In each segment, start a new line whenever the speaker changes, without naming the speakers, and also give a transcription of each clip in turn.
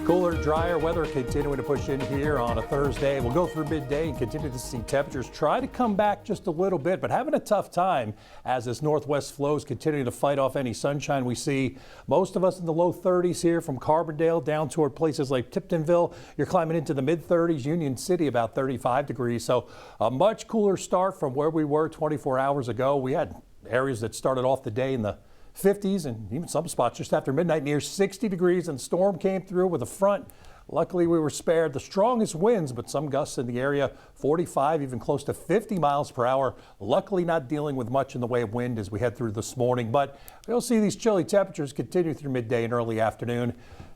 Cooler, drier weather continuing to push in here on a Thursday. We'll go through midday and continue to see temperatures try to come back just a little bit, but having a tough time as this northwest flow is continuing to fight off any sunshine we see. Most of us in the low 30s here from Carbondale down toward places like Tiptonville. You're climbing into the mid 30s, Union City about 35 degrees. So a much cooler start from where we were 24 hours ago. We had areas that started off the day in the 50s and even some spots just after midnight near 60 degrees, and storm came through with a front. Luckily, we were spared the strongest winds, but some gusts in the area, 45, even close to 50 miles per hour. Luckily, not dealing with much in the way of wind as we head through this morning, but we'll see these chilly temperatures continue through midday and early afternoon.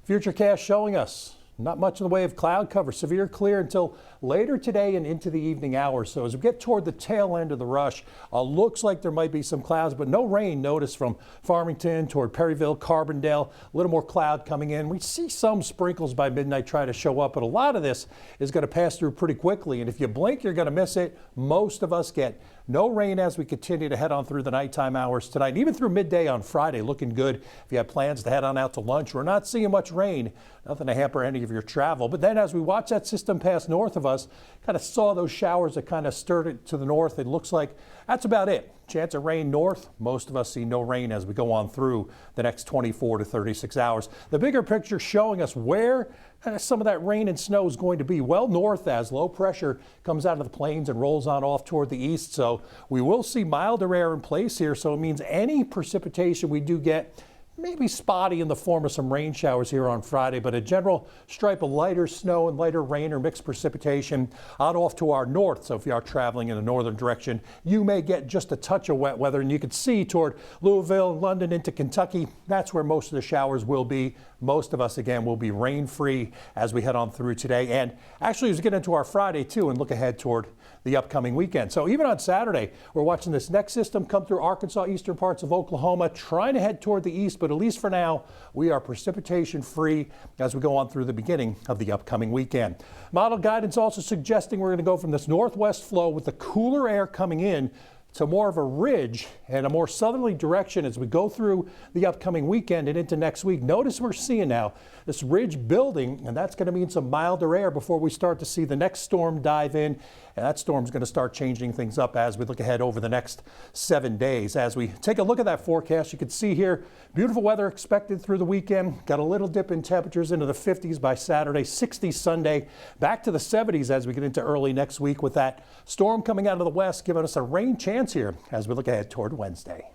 Futurecast showing us not much in the way of cloud cover, severe clear until later today and into the evening hours. So as we get toward the tail end of the rush, looks like there might be some clouds, but no rain noticed from Farmington toward Perryville, Carbondale. A little more cloud coming in. We see some sprinkles by midnight try to show up, but a lot of this is going to pass through pretty quickly. And if you blink, you're going to miss it. Most of us get no rain as we continue to head on through the nighttime hours tonight, and even through midday on Friday. Looking good if you have plans to head on out to lunch. We're not seeing much rain, nothing to hamper any of your travel. But then as we watch that system pass north of us, kind of saw those showers that kind of stirred it to the north. It looks like that's about it. Chance of rain north. Most of us see no rain as we go on through the next 24 to 36 hours. The bigger picture showing us where some of that rain and snow is going to be well north as low pressure comes out of the plains and rolls on off toward the east. So we will see milder air in place here. So it means any precipitation we do get maybe spotty in the form of some rain showers here on Friday, but a general stripe of lighter snow and lighter rain or mixed precipitation out off to our north. So if you are traveling in the northern direction, you may get just a touch of wet weather, and you can see toward Louisville and London into Kentucky. That's where most of the showers will be. Most of us, again, will be rain free as we head on through today. And actually, as we get into our Friday too and look ahead toward the upcoming weekend. So even on Saturday, we're watching this next system come through Arkansas, eastern parts of Oklahoma, trying to head toward the east, but at least for now, we are precipitation free as we go on through the beginning of the upcoming weekend. Model guidance also suggesting we're going to go from this northwest flow with the cooler air coming in to more of a ridge and a more southerly direction as we go through the upcoming weekend and into next week. Notice we're seeing now this ridge building, and that's going to mean some milder air before we start to see the next storm dive in. And that storm's going to start changing things up as we look ahead over the next 7 days. As we take a look at that forecast, you can see here beautiful weather expected through the weekend. Got a little dip in temperatures into the 50s by Saturday, 60s Sunday, back to the 70s as we get into early next week with that storm coming out of the west, giving us a rain chance here as we look ahead toward Wednesday.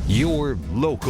Your local